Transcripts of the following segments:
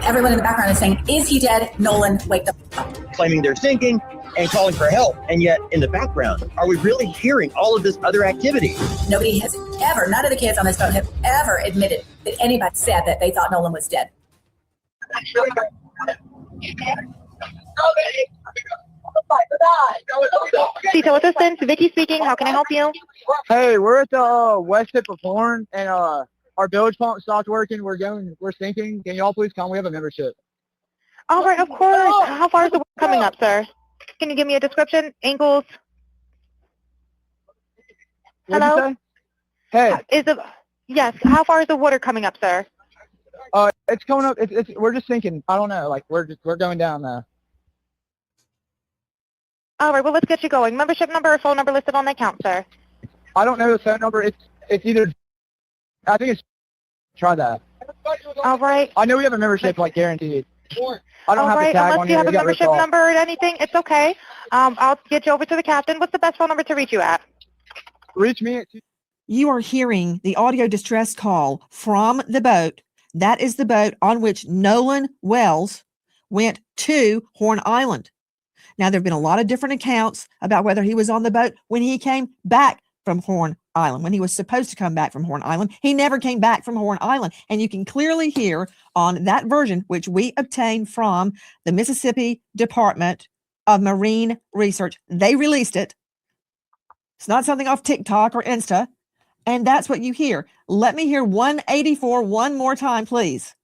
Everyone in the background is saying, is he dead? Nolan, wake the up. Claiming they're sinking and calling for help. And yet in the background, are we really hearing all of this other activity? Nobody has ever, none of the kids on this boat have ever admitted that anybody said that they thought Nolan was dead. Detail assistance, Vicky speaking. How can I help you? Hey, we're at the west tip of Horn, and our bilge pump stopped working. We're sinking. Can y'all please come? We have a membership. All right, of course. How far is the water coming up, sir? Can you give me a description? Angles? Hello? Hey. Yes. How far is the water coming up, sir? It's coming up. We're just sinking. I don't know. Like we're going down now. All right. Well, let's get you going. Membership number or phone number listed on the account, sir. I don't know the phone number. It's either. I think it's. Try that. All right. I know we have a membership, like guaranteed. I don't have the tag Unless on you here. have a membership number or anything, it's okay. I'll get you over to the captain. What's the best phone number to reach you at? Reach me at. You are hearing the audio distress call from the boat. That is the boat on which Nolan Wells went to Horn Island. Now, there have been a lot of different accounts about whether he was on the boat when he came back from Horn Island, when he was supposed to come back from Horn Island. He never came back from Horn Island. And you can clearly hear on that version, which we obtained from the Mississippi Department of Marine Research. They released it. It's not something off TikTok or Insta. And that's what you hear. Let me hear 184 one more time, please.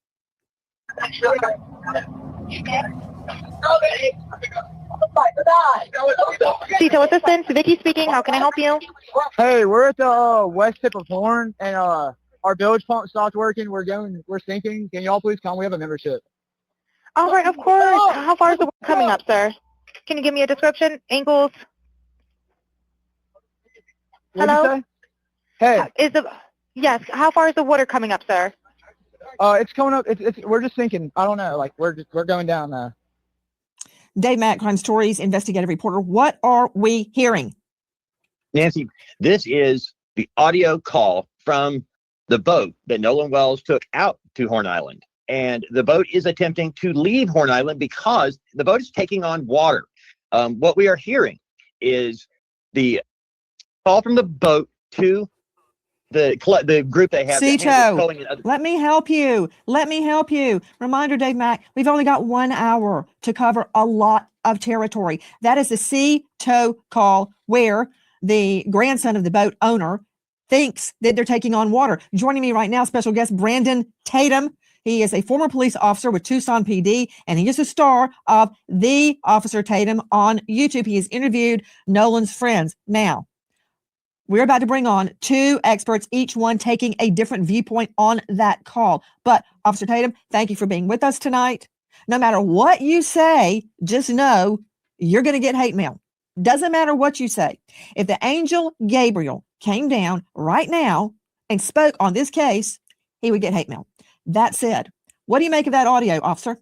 Detail assistance, Vicky speaking. How can I help you? Hey, we're at the west tip of Horn, and our bilge pump stopped working. We're sinking. Can y'all please come? We have a membership. All right, of course. How far is the water coming up, sir? Can you give me a description? Angles? Hello? Hey. Yes. How far is the water coming up, sir? It's coming up. We're just sinking. I don't know. Like we're going down now. Dave Mack, Crime Stories investigative reporter. What are we hearing? Nancy, this is the audio call from the boat that Nolan Wells took out to Horn Island. And the boat is attempting to leave Horn Island because the boat is taking on water. What we are hearing is the call from the boat to the group they have. Cito, let me help you. Reminder, Dave Mack, we've only got 1 hour to cover a lot of territory. That is the Cito call where the grandson of the boat owner thinks that they're taking on water. Joining me right now, special guest Brandon Tatum. He is a former police officer with Tucson PD, and he is a star of The Officer Tatum on YouTube. He has interviewed Nolan's friends. Now, we're about to bring on two experts, each one taking a different viewpoint on that call. But Officer Tatum, thank you for being with us tonight. No matter what you say, just know you're going to get hate mail. Doesn't matter what you say. If the angel Gabriel came down right now and spoke on this case, he would get hate mail. That said, what do you make of that audio, officer?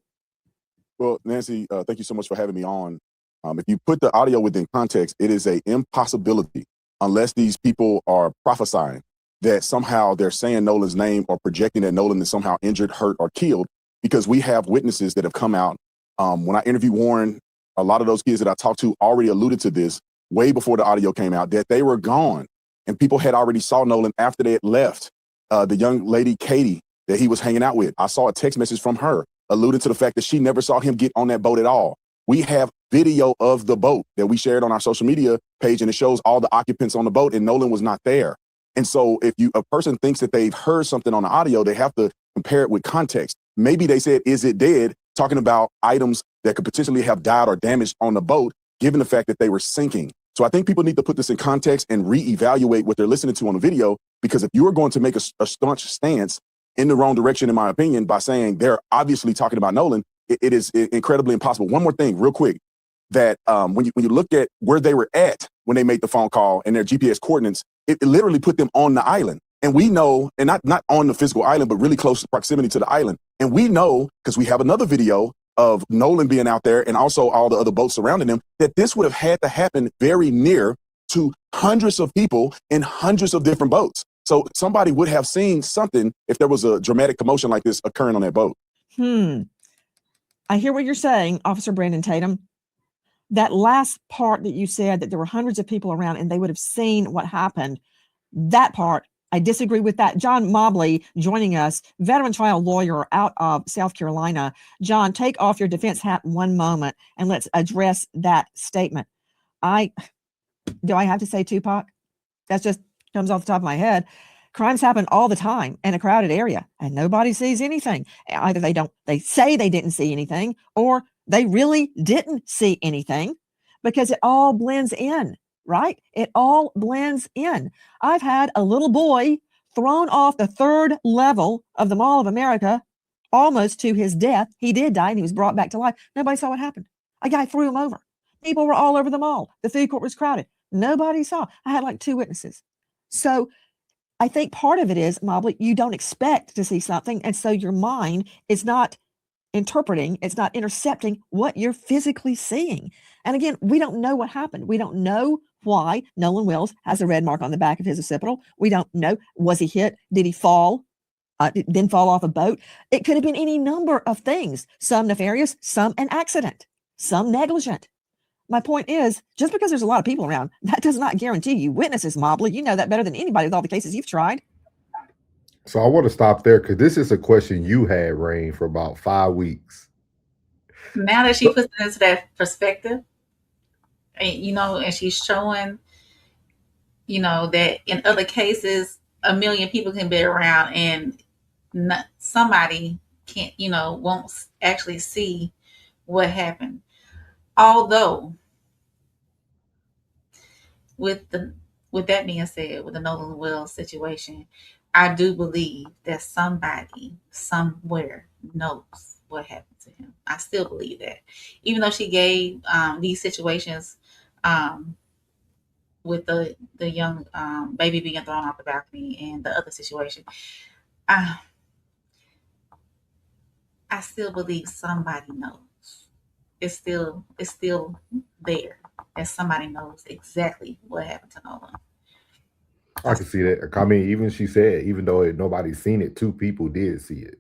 Well, Nancy, thank you so much for having me on. If you put the audio within context, it is an impossibility unless these people are prophesying that somehow they're saying Nolan's name or projecting that Nolan is somehow injured, hurt, or killed, because we have witnesses that have come out. When I interviewed Warren, a lot of those kids that I talked to already alluded to this way before the audio came out, that they were gone. And people had already saw Nolan after they had left. The young lady, Katie, that he was hanging out with, I saw a text message from her alluding to the fact that she never saw him get on that boat at all. We have video of the boat that we shared on our social media page, and it shows all the occupants on the boat, and Nolan was not there. And so if a person thinks that they've heard something on the audio, they have to compare it with context. Maybe they said, is it dead? Talking about items that could potentially have died or damaged on the boat, given the fact that they were sinking. So I think people need to put this in context and reevaluate what they're listening to on the video, because if you are going to make a staunch stance in the wrong direction, in my opinion, by saying they're obviously talking about Nolan, it is incredibly impossible. One more thing real quick, that when you look at where they were at when they made the phone call and their GPS coordinates, it literally put them on the island. And we know, and not on the physical island, but really close proximity to the island. And we know, because we have another video of Nolan being out there and also all the other boats surrounding him, that this would have had to happen very near to hundreds of people in hundreds of different boats. So somebody would have seen something if there was a dramatic commotion like this occurring on that boat. I hear what you're saying, Officer Brandon Tatum. That last part that you said, that there were hundreds of people around and they would have seen what happened, that part, I disagree with that. John Mobley joining us, veteran trial lawyer out of South Carolina. John, take off your defense hat one moment and let's address that statement. Do I have to say Tupac? That just comes off the top of my head. Crimes happen all the time in a crowded area and nobody sees anything. Either they say they didn't see anything, or they really didn't see anything, because it all blends in, right? It all blends in. I've had a little boy thrown off the 3rd level of the Mall of America almost to his death. He did die and he was brought back to life. Nobody saw what happened. A guy threw him over. People were all over the mall. The food court was crowded. Nobody saw. I had like 2 witnesses. So I think part of it is, Mobley, you don't expect to see something. And so your mind is not interpreting, it's not intercepting what you're physically seeing. And again, we don't know what happened. We don't know why Nolan Wells has a red mark on the back of his occipital. We don't know. Was he hit? Did he fall? Then fall off a boat? It could have been any number of things. Some nefarious, some an accident, some negligent. My point is, just because there's a lot of people around, that does not guarantee you witnesses, Mobley. You know that better than anybody with all the cases you've tried. So I want to stop there because this is a question you had, Rain, for about 5 weeks. Now that she puts it into that perspective, and she's showing, that in other cases, 1 million people can be around and somebody can't, won't actually see what happened. Although, with that being said, with the Nolan Wells situation, I do believe that somebody somewhere knows what happened to him. I still believe that, even though she gave these situations with the young baby being thrown off the balcony and the other situation, I still believe somebody knows. It's still there, and somebody knows exactly what happened to Nolan. I can see that. I mean, even she said, even though nobody's seen it, 2 people did see it.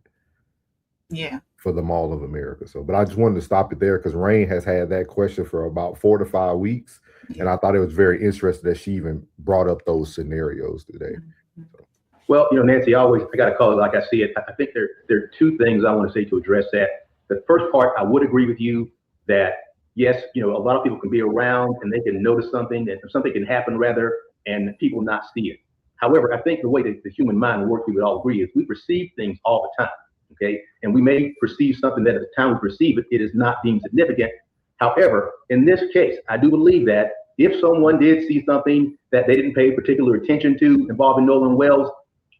Yeah. For the Mall of America. So, but I just wanted to stop it there because Rain has had that question for about 4 to 5 weeks. Yeah. And I thought it was very interesting that she even brought up those scenarios today. Mm-hmm. So. Well, Nancy, I got to call it like I see it. I think there are 2 things I want to say to address that. The first part, I would agree with you that, yes, a lot of people can be around and they can notice something, and something can happen rather, and people not see it. However, I think the way that the human mind works, we would all agree, is we perceive things all the time, okay? And we may perceive something that at the time we perceive it, it is not deemed significant. However, in this case, I do believe that if someone did see something that they didn't pay particular attention to involving Nolan Wells,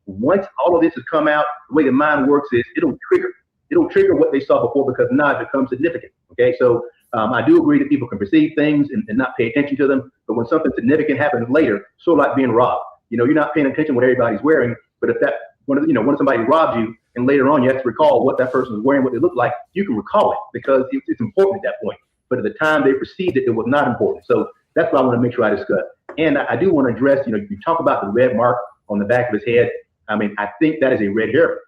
once all of this has come out, the way the mind works is it'll trigger what they saw before, because now it becomes significant, okay? So I do agree that people can perceive things and not pay attention to them, but when something significant happens later, sort of like being robbed, you're not paying attention to what everybody's wearing, but if when somebody robs you and later on you have to recall what that person was wearing, what they looked like, you can recall it because it's important at that point. But at the time they perceived it, it was not important. So that's what I want to make sure I discuss. And I do want to address, you talk about the red mark on the back of his head. I mean, I think that is a red herring.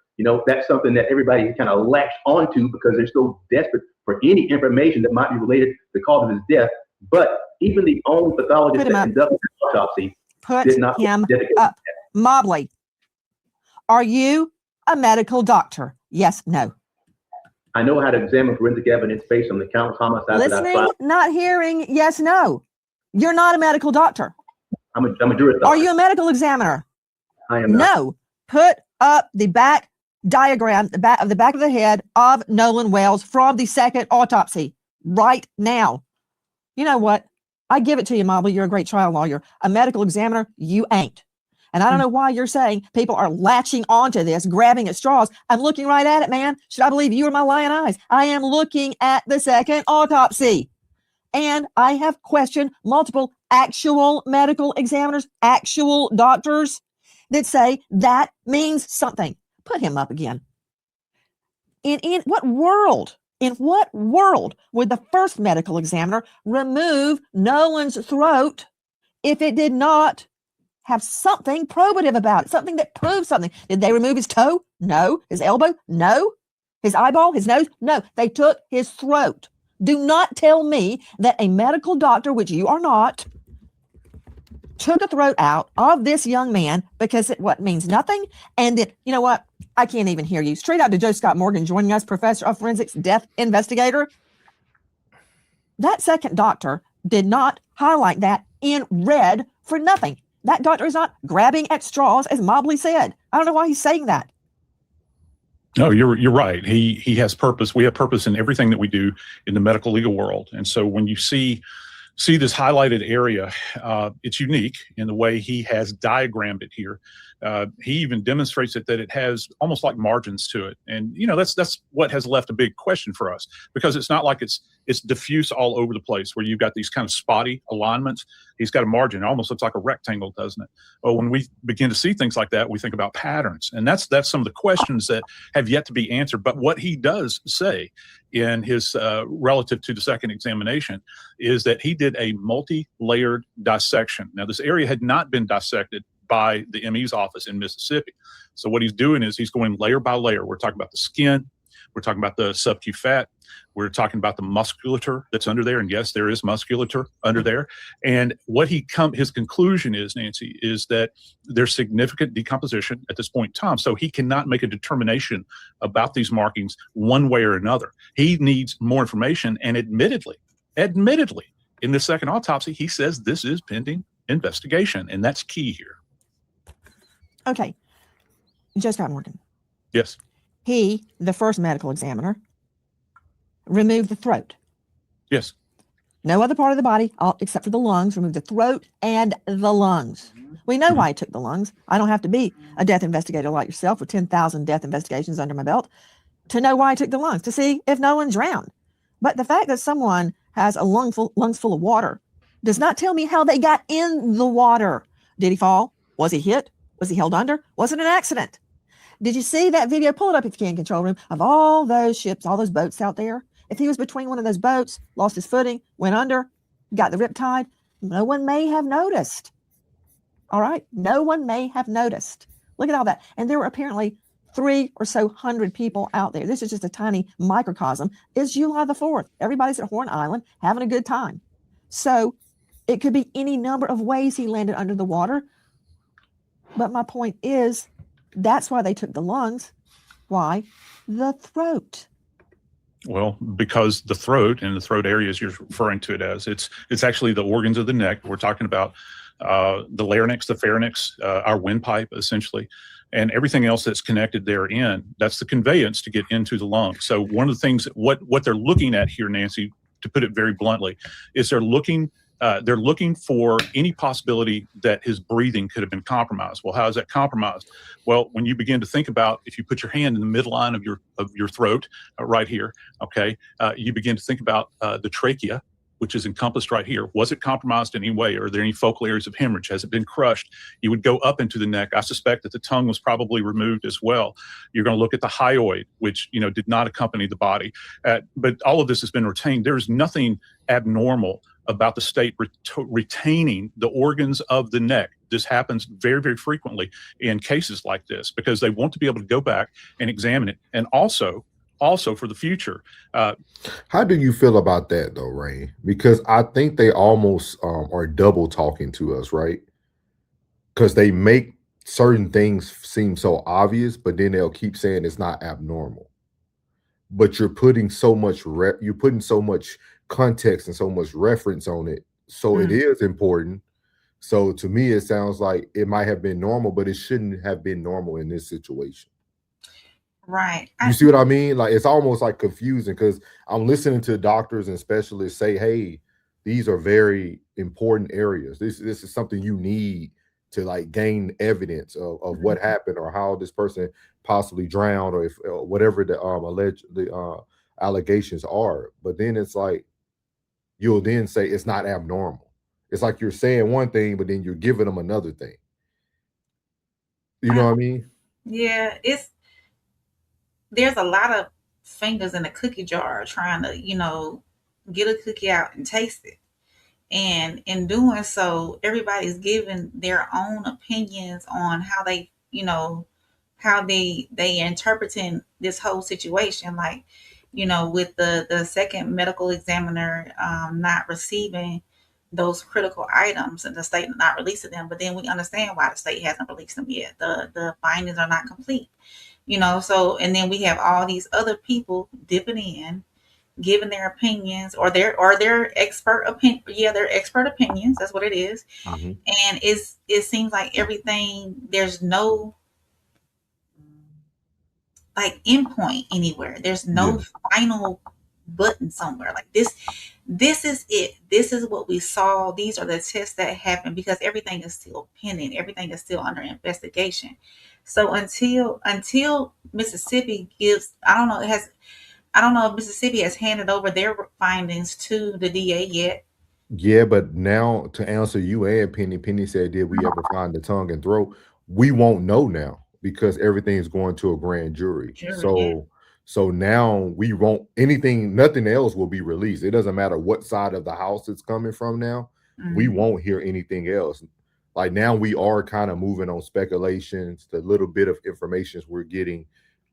That's something that everybody kind of latched onto because they're so desperate for any information that might be related to the cause of his death. But even the own pathologist that conducted the autopsy did not put him up. Mobley, are you a medical doctor? Yes, no. I know how to examine forensic evidence based on the countless homicides. Listening, not hearing, yes, no. You're not a medical doctor. I'm a juris doctor. Are you a medical examiner? I am not. No. Put up the back diagram, the back of the head of Nolan Wells from the second autopsy right now. You know what? I give it to you, Mobley. You're a great trial lawyer. A medical examiner, you ain't. And I don't know why you're saying people are latching onto this, grabbing at straws. I'm looking right at it, man. Should I believe you or my lying eyes? I am looking at the second autopsy. And I have questioned multiple actual medical examiners, actual doctors that say that means something. Put him up again. In what world would the first medical examiner remove Nolan's throat if it did not have something probative about it, something that proves something. Did they remove his toe? No. His elbow? No. His eyeball? His nose? No. They took his throat. Do not tell me that a medical doctor, which you are not, took a throat out of this young man because it means nothing. And then, you know what? I can't even hear you. Straight out to Joe Scott Morgan joining us, professor of forensics, death investigator. That second doctor did not highlight that in red for nothing. That doctor is not grabbing at straws, as Mobley said. I don't know why he's saying that. No, you're right. He has purpose. We have purpose in everything that we do in the medical legal world. And so when you see this highlighted area, it's unique in the way he has diagrammed it here. He even demonstrates that it has almost like margins to it. And, you know, that's what has left a big question for us, because it's not like it's diffuse all over the place where you've got these kind of spotty alignments. He's got a margin. It almost looks like a rectangle, doesn't it? Well, when we begin to see things like that, we think about patterns. And that's some of the questions that have yet to be answered. But what he does say in his relative to the second examination is that he did a multi-layered dissection. Now, this area had not been dissected by the ME's office in Mississippi. So what he's doing is he's going layer by layer. We're talking about the skin. We're talking about the subcu fat. We're talking about the musculature that's under there. And yes, there is musculature under there. And what his conclusion is, Nancy, is that there's significant decomposition at this point in time. So he cannot make a determination about these markings one way or another. He needs more information. And admittedly, in the second autopsy, he says this is pending investigation. And that's key here. Okay. Joe Scott Morgan. Yes. He, the first medical examiner, removed the throat. Yes. No other part of the body, except for the lungs, removed the throat and the lungs. We know why he took the lungs. I don't have to be a death investigator like yourself with 10,000 death investigations under my belt to know why he took the lungs, to see if no one drowned. But the fact that someone has a lungs full of water does not tell me how they got in the water. Did he fall? Was he hit? Was he held under? Was it an accident? Did you see that video? Pull it up if you can, control room, of all those ships, all those boats out there. If he was between one of those boats, lost his footing, went under, got the riptide, no one may have noticed. All right? No one may have noticed. Look at all that. And there were apparently 300 or so people out there. This is just a tiny microcosm. It's July the 4th. Everybody's at Horn Island having a good time. So it could be any number of ways he landed under the water. But my point is, that's why they took the lungs. Why? The throat. Well, because the throat and the throat area, as you're referring to it as, it's actually the organs of the neck. We're talking about the larynx, the pharynx, our windpipe, essentially, and everything else that's connected therein. That's the conveyance to get into the lungs. So one of the things, what they're looking at here, Nancy, to put it very bluntly, is they're looking for any possibility that his breathing could have been compromised. Well, how is that compromised? Well, when you begin to think about, if you put your hand in the midline of your throat, right here, okay, you begin to think about the trachea, which is encompassed right here. Was it compromised in any way? Are there any focal areas of hemorrhage? Has it been crushed? You would go up into the neck. I suspect that the tongue was probably removed as well. You're going to look at the hyoid, which did not accompany the body. But all of this has been retained. There's nothing abnormal about the state retaining the organs of the neck. This happens very, very frequently in cases like this because they want to be able to go back and examine it. And also for the future. How do you feel about that though, Ray? Because I think they almost are double talking to us, right? Because they make certain things seem so obvious, but then they'll keep saying it's not abnormal. But you're putting so much context and so much reference on it, so it is important. So to me, it sounds like it might have been normal, but it shouldn't have been normal in this situation. Right. You see what I mean? Like, it's almost like confusing because I'm listening to doctors and specialists say, hey, these are very important areas. This is something you need to like gain evidence of what happened or how this person possibly drowned or if whatever the alleged allegations are. But then it's like you'll then say it's not abnormal. It's like you're saying one thing, but then you're giving them another thing. You know what I mean? Yeah, there's a lot of fingers in a cookie jar trying to, get a cookie out and taste it. And in doing so, everybody's giving their own opinions on how they, how they interpreting this whole situation. Like, with the second medical examiner not receiving those critical items and the state not releasing them. But then we understand why the state hasn't released them yet. The findings are not complete. So, and then we have all these other people dipping in, giving their opinions or their expert opinion. Yeah, their expert opinions. That's what it is. Mhm. And it seems like everything, there's no like endpoint anywhere. There's no final button somewhere. Like this is it. This is what we saw. These are the tests that happened, because everything is still pending. Everything is still under investigation. So until Mississippi gives, I don't know if Mississippi has handed over their findings to the DA yet. Yeah, but now to answer you and Penny said, did we ever find the tongue and throat? We won't know now because everything's going to a grand jury. Yeah. So now we won't nothing else will be released. It doesn't matter what side of the house it's coming from now. We won't hear anything else. Like now we are kind of moving on speculations, the little bit of information we're getting.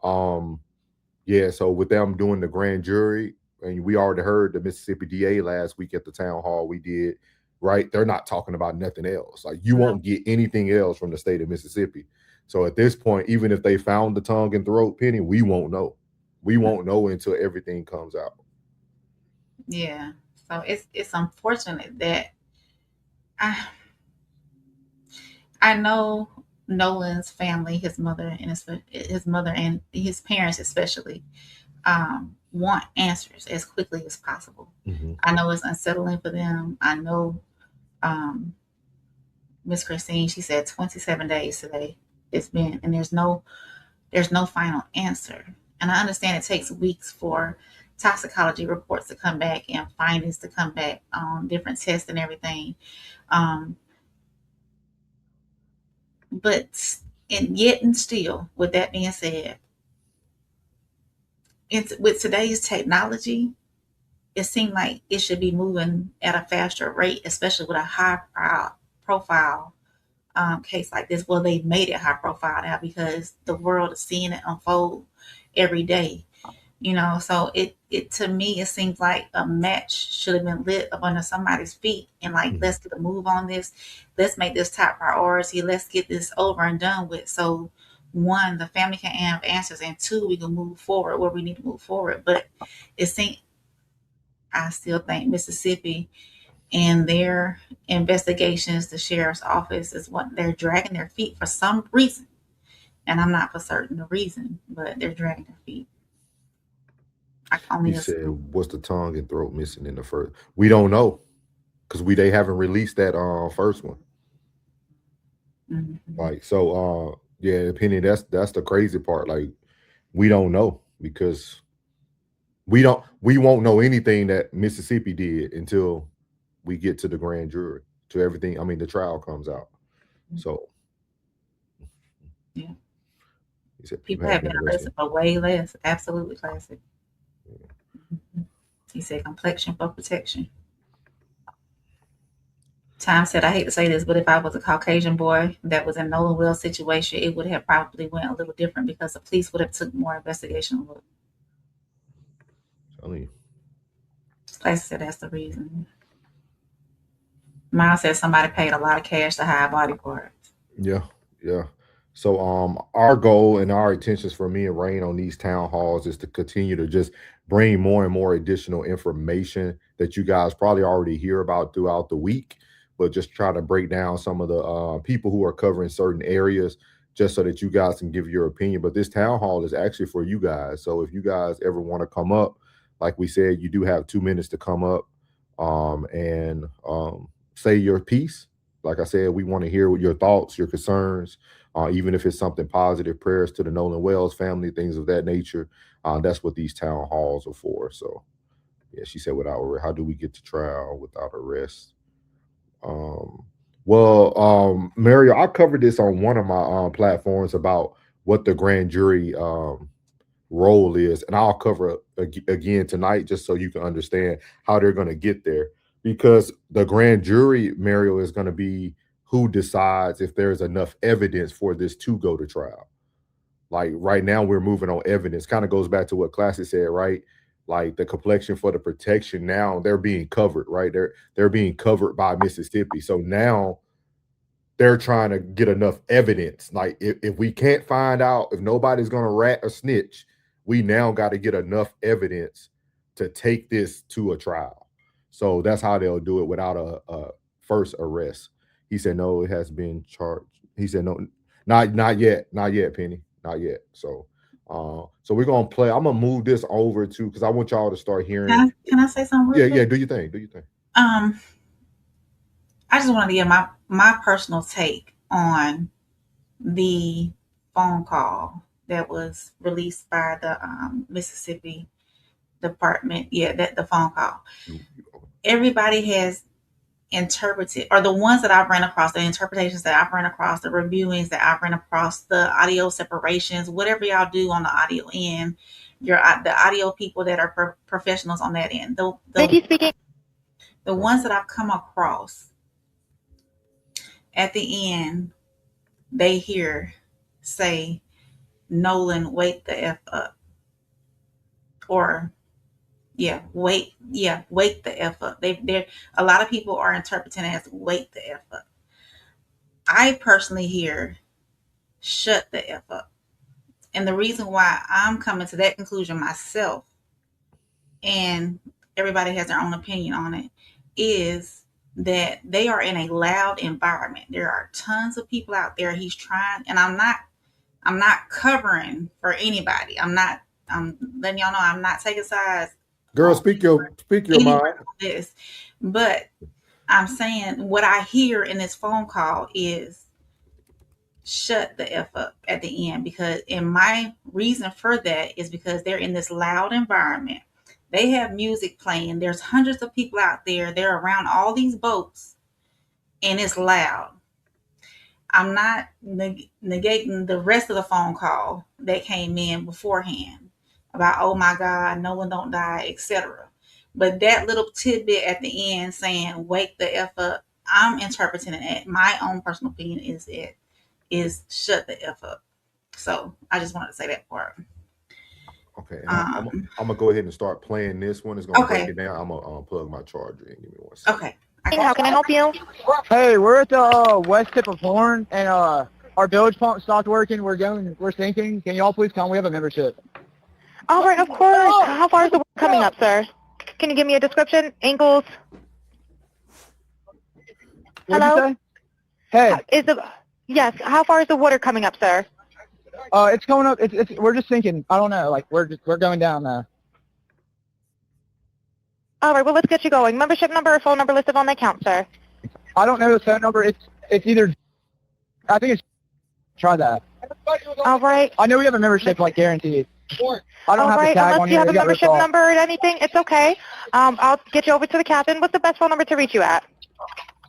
Yeah, so with them doing the grand jury, and we already heard the Mississippi DA last week at the town hall we did, right? They're not talking about nothing else. Like you won't get anything else from the state of Mississippi. So at this point, even if they found the tongue and throat, Penny, we won't know. We won't know until everything comes out. Yeah. So it's unfortunate that I know Nolan's family, his mother and his parents especially, want answers as quickly as possible. I know it's unsettling for them. I know Miss Christine, she said 27 days today it's been, and there's no final answer. And I understand it takes weeks for toxicology reports to come back and findings to come back on different tests and everything. But and still, with that being said, with today's technology, it seemed like it should be moving at a faster rate, especially with a high profile case like this. Well, they made it high profile now because the world is seeing it unfold every day. So it to me, it seems like a match should have been lit up under somebody's feet, and like, let's get a move on this. Let's make this top priority. Let's get this over and done with. So one, the family can have answers, and two, we can move forward where we need to move forward. But I still think Mississippi and their investigations, the sheriff's office, is what they're dragging their feet for some reason. And I'm not for certain the reason, but they're dragging their feet. You said, what's the tongue and throat missing in the first? We don't know because they haven't released that first one. Like, so yeah, Penny, that's the crazy part. Like, we don't know because we won't know anything that Mississippi did until we get to the grand jury, to everything. I mean, the trial comes out. So yeah, people have been arrested for way less. Absolutely classic. He said complexion for protection. Time said, I hate to say this, but if I was a Caucasian boy that was in Nolan Wells' situation, it would have probably went a little different because the police would have took more investigation look. Classic said that's the reason. Miles said somebody paid a lot of cash to hide body parts. Yeah. So our goal and our intentions for me and Rain on these town halls is to continue to just bring more and more additional information that you guys probably already hear about throughout the week, but just try to break down some of the people who are covering certain areas just so that you guys can give your opinion. But this town hall is actually for you guys. So if you guys ever want to come up, like we said, you do have 2 minutes to come up and say your piece. Like I said, we want to hear your thoughts, your concerns, even if it's something positive, prayers to the Nolan Wells family, things of that nature. That's what these town halls are for. So, yeah, she said, how do we get to trial without arrest? Mario, I covered this on one of my platforms about what the grand jury role is, and I'll cover it again tonight just so you can understand how they're going to get there. because the grand jury, Mario, is going to be who decides if there's enough evidence for this to go to trial. Like right now, we're moving on evidence. Kind of goes back to what Classic said, right? Like the complexion for the protection now, they're being covered, right? They're being covered by Mississippi. So now they're trying to get enough evidence. Like if we can't find out, if nobody's gonna rat or snitch, we now got to get enough evidence to take this to a trial. So that's how they'll do it without a first arrest. He said no, it has been charged. He said no, not yet, Penny, not yet. So so we're gonna play. I'm gonna move this over to because I want y'all to start hearing. Can I say something? Yeah, yeah. Do you think? I just wanted to give my personal take on the phone call that was released by the Mississippi Department. Yeah, that the phone call. Everybody has interpreted, or the ones that I've ran across, the interpretations that I've ran across, the reviewings that I've ran across, the audio separations, whatever y'all do on the audio end, the audio people that are professionals on that end. Vicky speaking. The ones that I've come across, at the end, they hear say, Nolan, wake the F up. Or wake the F up. They're a lot of people are interpreting it as wake the F up. I personally hear shut the F up. And the reason why I'm coming to that conclusion myself, and everybody has their own opinion on it, is that they are in a loud environment. There are tons of people out there. He's trying, and I'm not covering for anybody. I'm letting y'all know I'm not taking sides. Girl, speak your mind. This, but I'm saying what I hear in this phone call is shut the F up at the end, because in my reason for that is because they're in this loud environment. They have music playing. There's hundreds of people out there. They're around all these boats, and it's loud. I'm not negating the rest of the phone call that came in beforehand about, oh my God, no one don't die, etc. But that little tidbit at the end saying, wake the F up, I'm interpreting it. My own personal opinion is shut the F up. So I just wanted to say that part. Okay, I'm gonna go ahead and start playing this one. It's gonna break it down. I'm gonna plug my charger in. Give me one second. Okay. How can I help you? Hey, we're at the west tip of Horn, and our bilge pump stopped working. We're sinking. Can y'all please come? We have a membership. All right, of course. How far is the water coming up, sir? Can you give me a description? Ankles? What'd Hello? you say? Hey. Yes. How far is the water coming up, sir? It's going up. We're just sinking. I don't know. Like we're going down now. All right. Well, let's get you going. Membership number or phone number listed on the account, sir. I don't know the phone number. It's either. I think it's. Try that. All right. I know we have a membership, like guaranteed. I don't have the tag unless on you here. have a We got membership ripped off. number or anything, it's okay. I'll get you over to the captain. What's the best phone number to reach you at?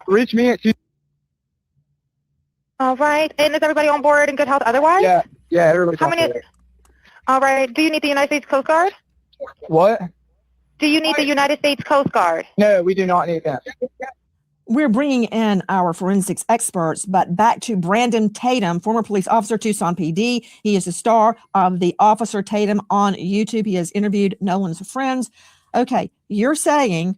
Reach me at 2. All right. And is everybody on board in good health otherwise? Yeah, everybody's How on many? board. All right. Do you need the United States Coast Guard? What? Do you need the United States Coast Guard? No, we do not need that. We're bringing in our forensics experts, but back to Brandon Tatum, former police officer, Tucson PD. He is the star of the Officer Tatum on YouTube. He has interviewed Nolan's friends. Okay, you're saying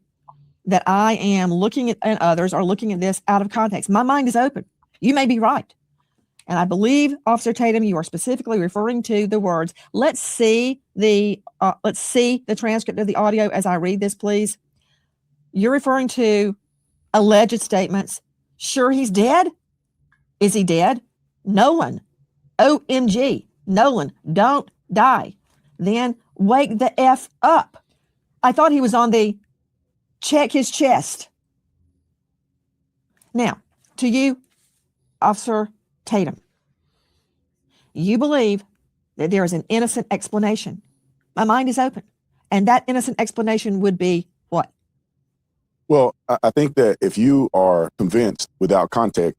that I am looking at, and others are looking at this out of context. My mind is open. You may be right. And I believe, Officer Tatum, you are specifically referring to the words. Let's see the transcript of the audio as I read this, please. You're referring to alleged statements. Sure, he's dead. Is he dead? Nolan. OMG. Nolan, don't die. Then wake the F up. I thought he was on the check his chest. Now, to you, Officer Tatum, you believe that there is an innocent explanation. My mind is open. And that innocent explanation would be what? Well, I think that if you are convinced without context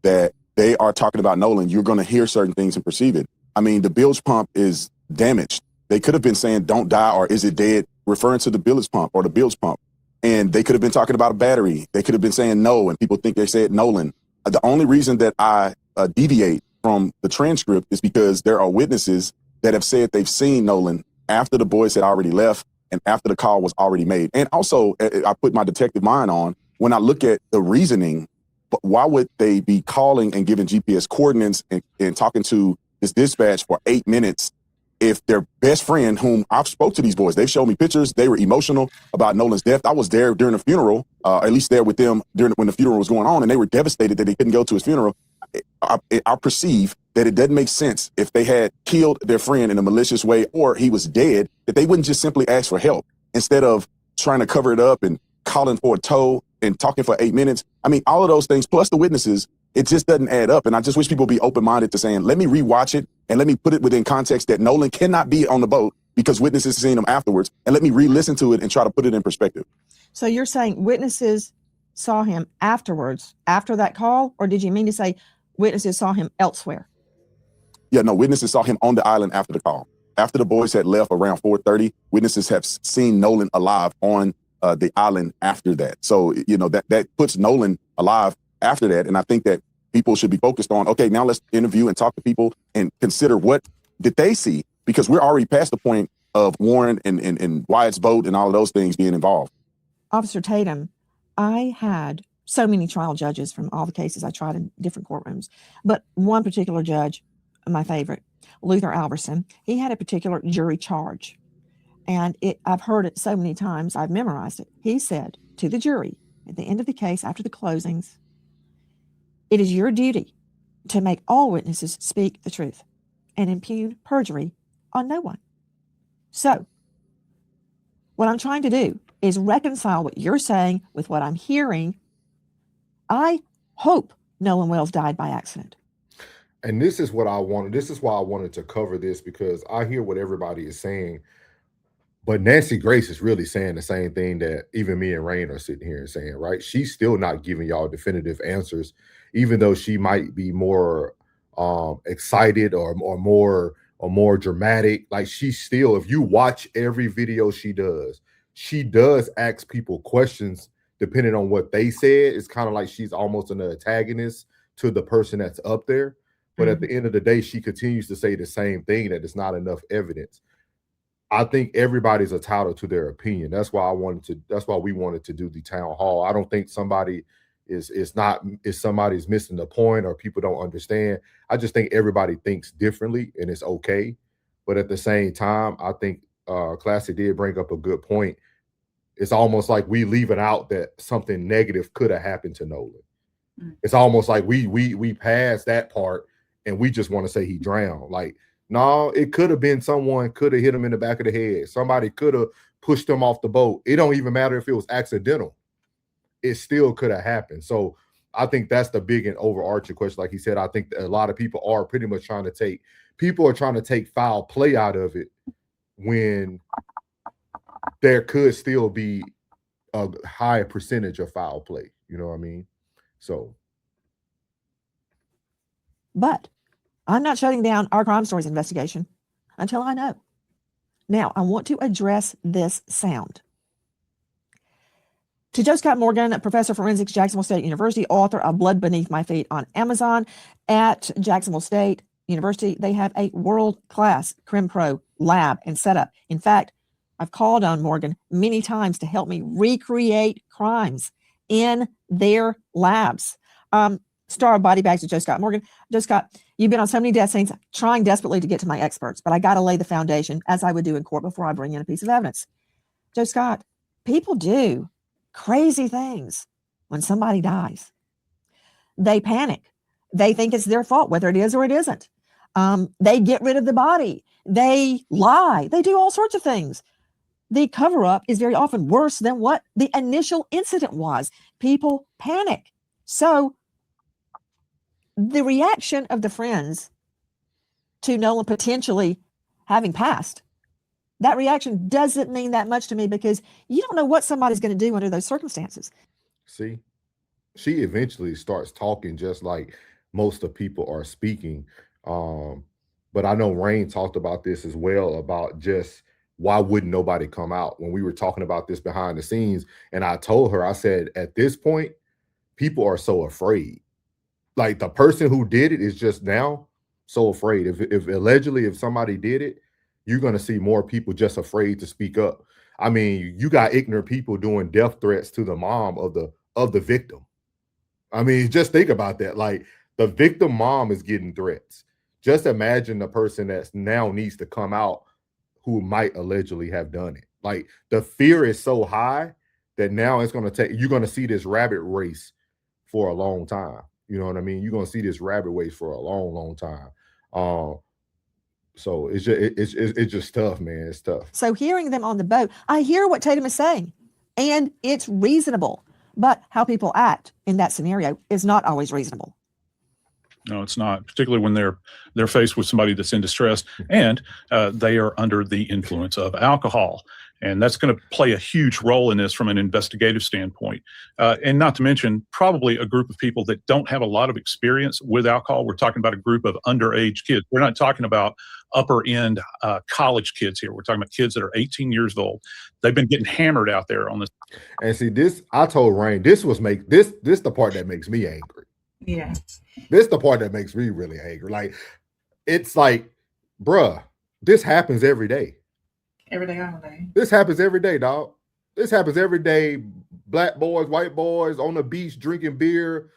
that they are talking about Nolan, you're going to hear certain things and perceive it. I mean, the bilge pump is damaged. They could have been saying don't die or is it dead, referring to the bilge pump or the bilge pump. And they could have been talking about a battery. They could have been saying no, and people think they said Nolan. The only reason that I deviate from the transcript is because there are witnesses that have said they've seen Nolan after the boys had already left and after the call was already made. And also, I put my detective mind on, when I look at the reasoning, but why would they be calling and giving GPS coordinates and talking to this dispatch for 8 minutes if their best friend, whom I've spoke to these boys, they've showed me pictures, they were emotional about Nolan's death. I was there during the funeral, at least there with them when the funeral was going on, and they were devastated that they couldn't go to his funeral. I perceive that it doesn't make sense if they had killed their friend in a malicious way or he was dead, that they wouldn't just simply ask for help instead of trying to cover it up and calling for a tow and talking for 8 minutes. I mean, all of those things, plus the witnesses, it just doesn't add up. And I just wish people be open-minded to saying, let me rewatch it and let me put it within context that Nolan cannot be on the boat because witnesses seen him afterwards, and let me re-listen to it and try to put it in perspective. So you're saying witnesses saw him afterwards, after that call, or did you mean to say witnesses saw him elsewhere? Yeah, no, witnesses saw him on the island after the call. After the boys had left around 4:30, witnesses have seen Nolan alive on the island after that. So, you know, that puts Nolan alive after that. And I think that people should be focused on, okay, now let's interview and talk to people and consider what did they see, because we're already past the point of Warren and Wyatt's boat and all of those things being involved. Officer Tatum, I had so many trial judges from all the cases I tried in different courtrooms, but one particular judge, my favorite, Luther Alverson, he had a particular jury charge. And I've heard it so many times, I've memorized it. He said to the jury at the end of the case, after the closings, it is your duty to make all witnesses speak the truth and impugn perjury on no one. So what I'm trying to do is reconcile what you're saying with what I'm hearing. I hope Nolan Wells died by accident. And this is what I wanted. This is why I wanted to cover this, because I hear what everybody is saying. But Nancy Grace is really saying the same thing that even me and Rain are sitting here and saying, right? She's still not giving y'all definitive answers, even though she might be more excited or more dramatic. Like, she still, if you watch every video she does ask people questions depending on what they said. It's kind of like she's almost an antagonist to the person that's up there. But at the end of the day, she continues to say the same thing, that it's not enough evidence. I think everybody's entitled to their opinion. That's why we wanted to do the town hall. I don't think somebody's missing the point or people don't understand. I just think everybody thinks differently, and it's okay. But at the same time, I think Classy did bring up a good point. It's almost like we leaving out that something negative could have happened to Nolan. It's almost like we passed that part and we just want to say he drowned. Like, no, it could have been someone could have hit him in the back of the head. Somebody could have pushed him off the boat. It don't even matter if it was accidental. It still could have happened. So I think that's the big and overarching question. Like he said, I think a lot of people are pretty much trying to take foul play out of it when there could still be a high percentage of foul play. You know what I mean? So. But I'm not shutting down our crime stories investigation until I know. Now, I want to address this sound. To Joe Scott Morgan, professor of forensics, Jacksonville State University, author of Blood Beneath My Feet on Amazon. At Jacksonville State University, they have a world-class CrimPro lab and setup. In fact, I've called on Morgan many times to help me recreate crimes in their labs. Star of Body Bags with Joe Scott Morgan. Joe Scott, you've been on so many death scenes, trying desperately to get to my experts, but I got to lay the foundation, as I would do in court, before I bring in a piece of evidence. Joe Scott, people do crazy things when somebody dies. They panic. They think it's their fault, whether it is or it isn't. They get rid of the body. They lie. They do all sorts of things. The cover-up is very often worse than what the initial incident was. People panic. So the reaction of the friends to Nolan potentially having passed, that reaction doesn't mean that much to me, because you don't know what somebody's going to do under those circumstances. See, she eventually starts talking just like most of people are speaking. But I know Rain talked about this as well, about just why wouldn't nobody come out? When we were talking about this behind the scenes, and I told her, I said, at this point, people are so afraid. Like, the person who did it is just now so afraid. If allegedly, if somebody did it, you're going to see more people just afraid to speak up. I mean, you got ignorant people doing death threats to the mom of the victim. I mean, just think about that. Like, the victim mom is getting threats. Just imagine the person that now needs to come out who might allegedly have done it. Like, the fear is so high that now it's going to take, you're going to see this rabbit race for a long time. You know what I mean? You're going to see this rabbit race for a long, long time. So it's just tough, man. It's tough. So hearing them on the boat, I hear what Tatum is saying, and it's reasonable. But how people act in that scenario is not always reasonable. No, it's not, particularly when they're faced with somebody that's in distress and they are under the influence of alcohol. And that's going to play a huge role in this from an investigative standpoint. And not to mention probably a group of people that don't have a lot of experience with alcohol. We're talking about a group of underage kids. We're not talking about upper end college kids here. We're talking about kids that are 18 years old. They've been getting hammered out there on this. And see, this, I told Rain, this the part that makes me angry. Yeah. This the part that makes me really angry. Like, it's like, bruh, this happens every day. Every day, all day. This happens every day, dog. This happens every day. Black boys, white boys on the beach drinking beer.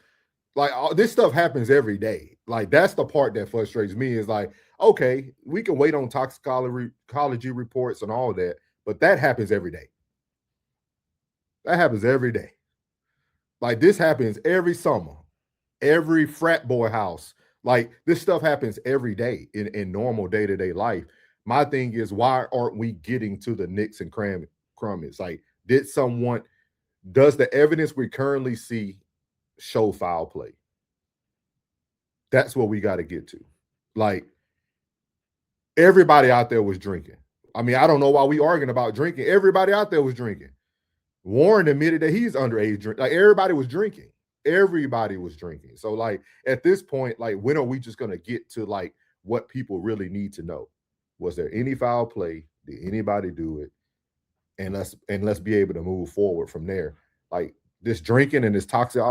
Like, this stuff happens every day. Like, that's the part that frustrates me, is like, okay, we can wait on toxicology reports and all that, but that happens every day. That happens every day. Like, this happens every summer. Every frat boy house. Like, this stuff happens every day in normal day-to-day life. My thing is, why aren't we getting to the nicks and crumbs? Like, does the evidence we currently see show foul play? That's what we got to get to. Like, everybody out there was drinking. I mean, I don't know why we arguing about drinking. Everybody out there was drinking. Warren admitted that he's underage drink. Like, everybody was drinking. Everybody was drinking. So, like, at this point, like, when are we just going to get to, like, what people really need to know? Was there any foul play? Did anybody do it? And let's be able to move forward from there. Like, this drinking and this toxic,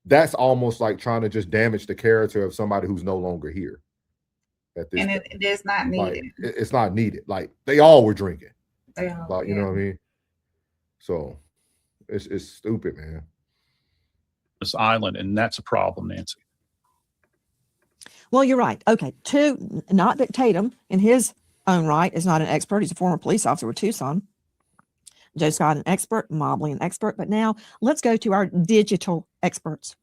that's almost like trying to just damage the character of somebody who's no longer here. At this, and it is not needed. Like, it's not needed. Like, they all were drinking. They all, like, you know what I mean? So it's stupid, man. This island, and that's a problem, Nancy. Well, you're right. Okay. Not that Tatum, in his own right, is not an expert. He's a former police officer with Tucson. Joe Scott, an expert. Mobley, an expert. But now let's go to our digital experts.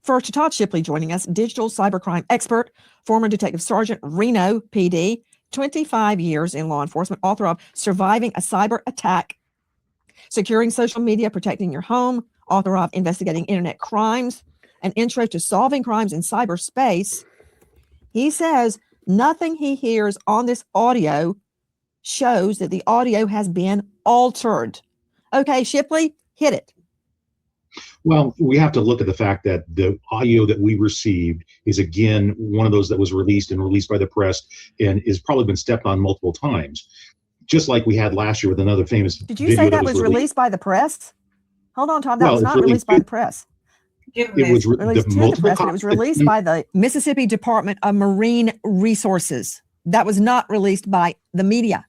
First, Todd Shipley joining us, digital cybercrime expert, former Detective Sergeant, Reno PD, 25 years in law enforcement, author of Surviving a Cyber Attack, Securing Social Media, Protecting Your Home, author of Investigating Internet Crimes, An Intro to Solving Crimes in Cyberspace. He says nothing he hears on this audio shows that the audio has been altered. Okay, Shipley, hit it. Well, we have to look at the fact that the audio that we received is, again, one of those that was released by the press and is probably been stepped on multiple times. Just like we had last year with another famous Did you say that was released by the press? Hold on, Tom. That was not released by the press. It was released to the press, but it was released by the Mississippi Department of Marine Resources. That was not released by the media.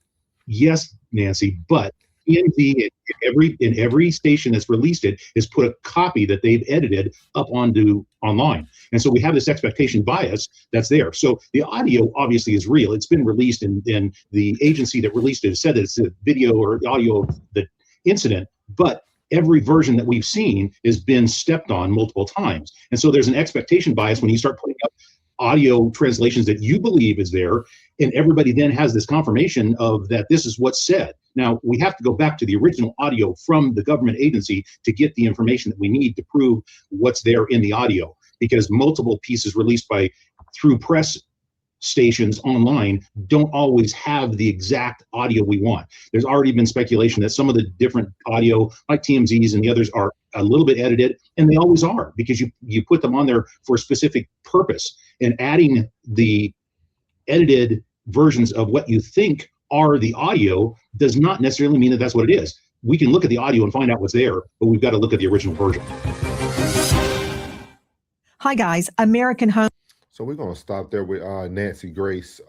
Yes, Nancy, but in every station that's released it has put a copy that they've edited up onto online. And so we have this expectation bias that's there. So the audio obviously is real. It's been released, and the agency that released it said that it's a video or audio of the incident, but every version that we've seen has been stepped on multiple times. And so there's an expectation bias when you start putting up audio translations that you believe is there, and everybody then has this confirmation of that this is what's said. Now, we have to go back to the original audio from the government agency to get the information that we need to prove what's there in the audio, because multiple pieces released through press stations online don't always have the exact audio we want. There's already been speculation that some of the different audio, like TMZ's and the others, are a little bit edited, and they always are, because you put them on there for a specific purpose. And adding the edited versions of what you think are the audio does not necessarily mean that that's what it is. We can look at the audio and find out what's there, but we've got to look at the original version. Hi, guys. American Home. So we're going to stop there with Nancy Grace.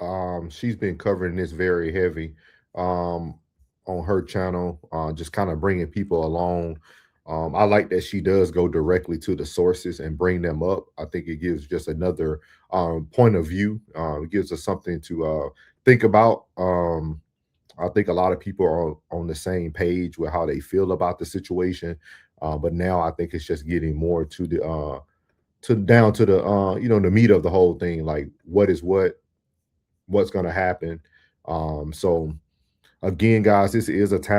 She's been covering this very heavy on her channel, just kind of bringing people along. I like that she does go directly to the sources and bring them up. I think it gives just another point of view. It gives us something to think about. I think a lot of people are on the same page with how they feel about the situation. But now I think it's just getting more to the down to the the meat of the whole thing, like what's going to happen. So again, guys, this is a time